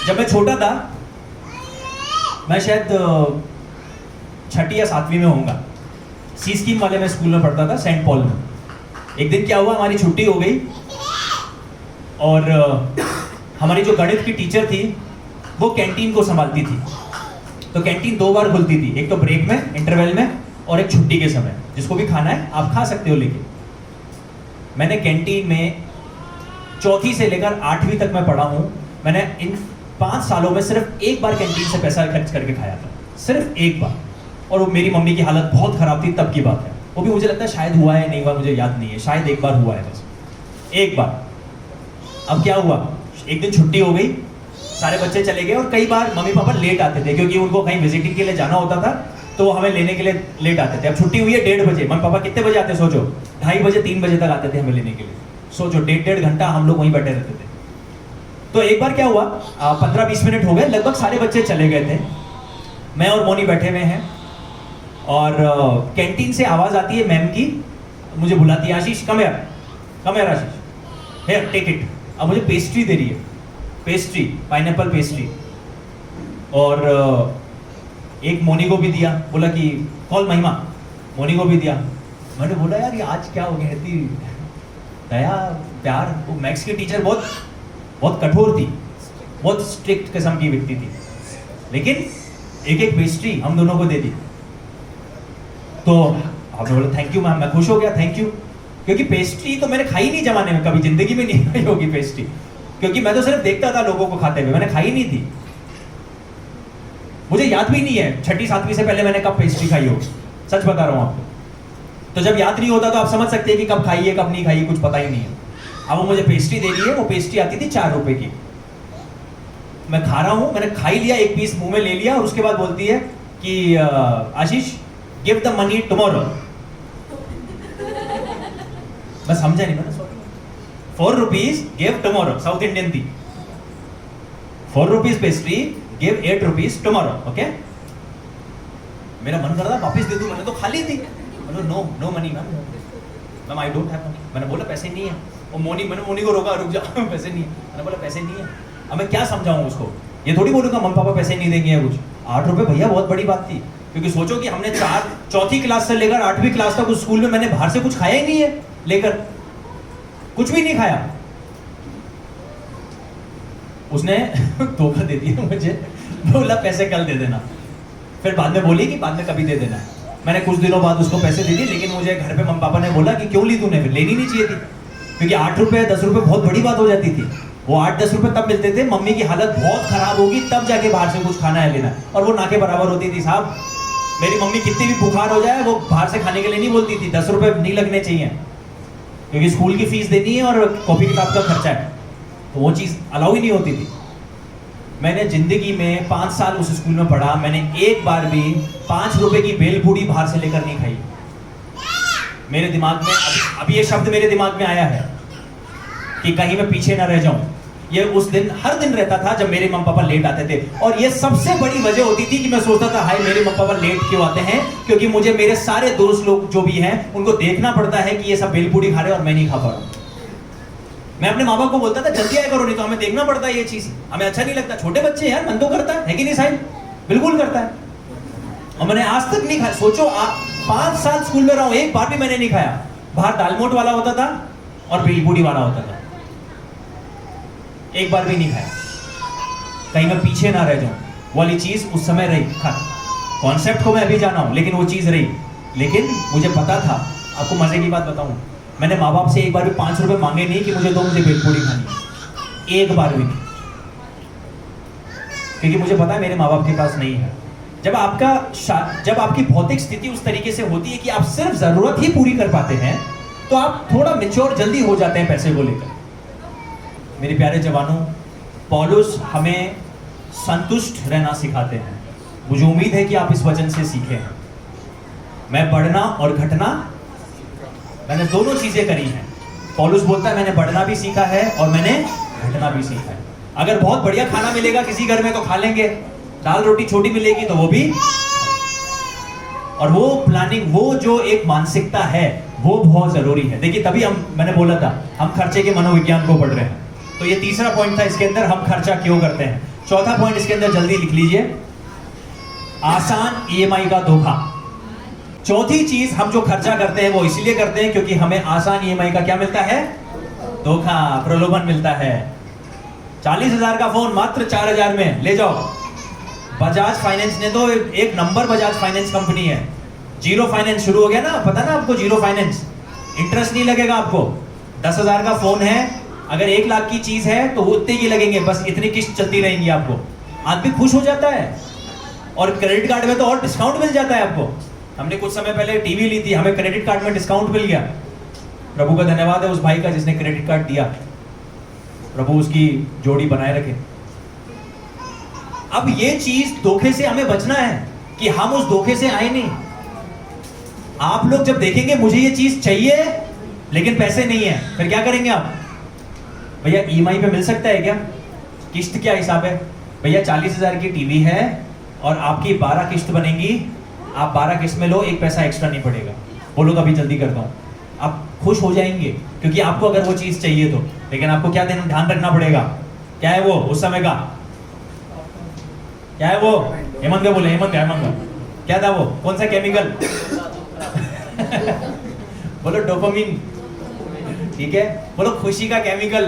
जब मैं छोटा था, मैं शायद 6ठी या 7वीं में होऊंगा, सी स्कीम वाले में स्कूल में पढ़ता था, सेंट पॉल में। एक दिन क्या हुआ, हमारी छुट्टी हो गई और हमारी जो गणित की टीचर थी वो कैंटीन को संभालती थी। तो कैंटीन 2 बार खुलती थी, एक तो ब्रेक में, इंटरवल में, और एक छुट्टी के समय। जिसको भी खाना है आप खा सकते हो। लेकिन मैंने कैंटीन में 4ठी से लेकर 8वीं तक मैं पढ़ा हूँ। मैंने इन 5 सालों में सिर्फ एक बार कैंटीन से पैसा खर्च करके खाया था, सिर्फ एक बार। और वो मेरी मम्मी की हालत बहुत खराब थी, तब की बात है। वो भी मुझे लगता है शायद हुआ है, नहीं हुआ मुझे याद नहीं है, शायद एक बार हुआ है, बस एक बार। अब क्या हुआ, एक दिन छुट्टी हो गई, सारे बच्चे चले गए और कई बार मम्मी पापा लेट आते थे क्योंकि उनको कहीं विजिटिंग के लिए जाना होता था, तो वो हमें लेने के लिए लेट आते थे। अब छुट्टी हुई है 1:30 बजे, मम्मी पापा कितने बजे आते सोचो, 2:30 बजे 3 बजे तक आते थे हमें लेने के लिए। सोचो 1.5 घंटा हम लोग वहीं बैठे रहते थे। तो एक बार क्या हुआ, 15-20 मिनट हो गए, लगभग सारे बच्चे चले गए थे, मैं और मोनी बैठे हुए हैं और कैंटीन से आवाज आती है मैम की, मुझे बुलाती है, Ashish come here Ashish, here take it. अब मुझे पेस्ट्री दे रही है, पेस्ट्री, पाइनएप्पल पेस्ट्री, और एक मोनी को भी दिया, बोला कि कॉल महिमा, मोनी को भी दिया। मैंने बोला यार ये आज क्या हो गया, इतनी दया प्यार। वो मैथ्स की टीचर बहुत कठोर थी, बहुत स्ट्रिक्ट किस्म की व्यक्ति थी, लेकिन एक पेस्ट्री हम दोनों को दे दी। तो आपने बोला थैंक यू मैम, मैं खुश हो गया, थैंक यू, क्योंकि पेस्ट्री तो मैंने खाई नहीं जमाने में, कभी जिंदगी में नहीं खाई होगी पेस्ट्री, क्योंकि मैं तो सिर्फ देखता था लोगों को खाते हुए, मैंने खाई नहीं थी। मुझे याद भी नहीं है 6ठी 7वीं से पहले मैंने कब पेस्ट्री खाई हो, सच बता रहा हूं आपको। तो जब याद नहीं होता तो आप समझ सकते हैं कि कब खाई है कब नहीं खाई, कुछ पता ही नहीं है। अब वो मुझे पेस्ट्री दे रही है, वो पेस्ट्री आती थी 4 रुपए की। मैं खा रहा हूं, मैंने खाई लिया, एक पीस मुंह में ले लिया और उसके बाद बोलती है कि आशीष गिव द मनी टुमारो। मैं समझा नहीं, मैंने 4 rupees give tomorrow, south Indian थी। 4 rupees pastry give 8 rupees tomorrow, okay. मेरा मन कर रहा वापस दे दूं, मैंने तो खा ली थी। No money ma'am, I don't have money. मैंने बोला पैसे नहीं है। और मैंने मोनी को रोका, रुक जा पैसे नहीं है। मैंने बोला पैसे नहीं है। अब मैं क्या समझाऊं उसको, ये थोड़ी बोलूंगा मम्मी पापा पैसे नहीं देंगे या कुछ। 8 रुपए भैया बहुत बड़ी बात थी, क्योंकि सोचो कि हमने 4ठी क्लास से लेकर 8वीं क्लास तक उस स्कूल में मैंने बाहर से कुछ खाया ही नहीं है, लेकर कुछ भी नहीं खाया। उसने धोखा दे दिया मुझे, बोला पैसे कल दे देना, फिर बाद में बोली कि बाद में कभी दे देना। मैंने कुछ दिनों बाद उसको पैसे दे दिए, लेकिन मुझे घर पे मम्मी पापा ने बोला कि क्यों ली तूने, फिर लेनी नहीं चाहिए थी, क्योंकि 8 रुपए 10 रुपए बहुत बड़ी बात हो जाती थी। वो 8-10 रुपए तब मिलते थे, मम्मी की हालत बहुत खराब होगी तब जाके बाहर से कुछ खाना है लेना, और वो ना के बराबर होती थी साहब। मेरी मम्मी कितनी भी बुखार हो जाए वो बाहर से खाने के लिए नहीं बोलती थी, 10 रुपए नहीं लगने चाहिए, क्योंकि स्कूल की फीस देनी है और कॉपी किताब का खर्चा है, तो वो चीज़ अलाउ ही नहीं होती थी। मैंने जिंदगी में 5 साल उस स्कूल में पढ़ा, मैंने एक बार भी 5 रुपए की भेलपूरी बाहर से लेकर नहीं खाई। मेरे दिमाग में अभी ये शब्द मेरे दिमाग में आया है कि कहीं मैं पीछे ना रह जाऊं। ये उस दिन हर दिन रहता था जब मेरे मम्मी पापा लेट आते थे, और ये सबसे बड़ी वजह होती थी कि मैं सोचता था हाय मेरे मम्मी पापा लेट क्यों आते हैं, क्योंकि मुझे मेरे सारे दोस्त लोग जो भी हैं उनको देखना पड़ता है कि ये सब भेलपूरी खा रहे हैं और मैं नहीं खा पा रहा हूं। मैं अपने माँ बाप को बोलता था जल्दी आया करो, नहीं तो हमें देखना पड़ता है ये चीज, हमें अच्छा नहीं लगता। छोटे बच्चे यार, मन तो करता है कि नहीं साहिब, बिल्कुल करता है। और मैंने आज तक नहीं खाया। सोचो 5 साल स्कूल में रहा हूं, एक बार भी मैंने नहीं खाया। बाहर दालमोट वाला होता था और भेलपूरी वाला होता था, एक बार भी नहीं खाया। कहीं मैं पीछे ना रह जाऊं वाली चीज उस समय रही। कॉन्सेप्ट को मैं अभी जाना हूं, लेकिन वो चीज रही। लेकिन मुझे पता था, आपको मजे की बात बताऊं, मैंने माँ बाप से एक बार भी 5 रुपए मांगे नहीं कि मुझे भेलपूरी खानी, एक बार भी नहीं, क्योंकि मुझे पता है मेरे माँ बाप के पास नहीं है। जब आपकी भौतिक स्थिति उस तरीके से होती है कि आप सिर्फ जरूरत ही पूरी कर पाते हैं, तो आप थोड़ा मैच्योर जल्दी हो जाते हैं पैसे को लेकर। मेरे प्यारे जवानों, पौलुस हमें संतुष्ट रहना सिखाते हैं। मुझे उम्मीद है कि आप इस वचन से सीखे हैं। मैं बढ़ना और घटना, मैंने दोनों चीजें करी हैं। पौलुस बोलता है मैंने बढ़ना भी सीखा है और मैंने घटना भी सीखा है। अगर बहुत बढ़िया खाना मिलेगा किसी घर में तो खा लेंगे, दाल रोटी छोटी मिलेगी तो वो भी, और वो प्लानिंग, वो जो एक मानसिकता है वो बहुत जरूरी है। देखिए तभी मैंने बोला था हम खर्चे के मनोविज्ञान को पढ़ रहे हैं। तो ये तीसरा पॉइंट था इसके अंदर, हम खर्चा क्यों करते हैं। चौथा पॉइंट इसके अंदर जल्दी लिख लीजिए, आसान ईएमआई का धोखा। चौथी चीज, हम जो खर्चा करते हैं वो इसलिए करते हैं क्योंकि हमें आसान ईएमआई का क्या मिलता है? धोखा, प्रलोभन मिलता है। 40,000 का फोन मात्र 4,000 में ले जाओ। बजाज फाइनेंस ने तो एक नंबर बजाज फाइनेंस कंपनी है। जीरो फाइनेंस शुरू हो गया ना, पता ना आपको? जीरो फाइनेंस, इंटरेस्ट नहीं लगेगा आपको। 10,000 का फोन है, अगर 1 लाख की चीज है तो वो उतने की लगेंगे, बस इतनी किस्त चलती रहेंगी आपको। आदमी खुश हो जाता है। और क्रेडिट कार्ड में तो और डिस्काउंट मिल जाता है आपको। हमने कुछ समय पहले टीवी ली थी, हमें क्रेडिट कार्ड में डिस्काउंट मिल गया। प्रभु का धन्यवाद है उस भाई का जिसने क्रेडिट कार्ड दिया। प्रभु उसकी जोड़ी बनाए रखे। अब ये चीज, धोखे से हमें बचना है कि हम उस धोखे से आए नहीं। आप लोग जब देखेंगे मुझे ये चीज चाहिए लेकिन पैसे नहीं है, फिर क्या करेंगे आप? भैया ईएमआई पे मिल सकता है क्या? किस्त क्या हिसाब है? भैया 40,000 की टीवी है और आपकी 12 किस्त बनेंगी, आप 12 किस्त में लो, 1 पैसा एक्स्ट्रा नहीं पड़ेगा। बोलो कभी जल्दी करता हूं। आप खुश हो जाएंगे क्योंकि आपको अगर वो चीज चाहिए तो। लेकिन आपको क्या ध्यान रखना पड़ेगा? क्या है वो उस समय का? क्या है वो? हेमंत का बोले, हेमंत का क्या था वो? कौन सा केमिकल? बोलो डोपामिन। ठीक है, बोलो खुशी का केमिकल।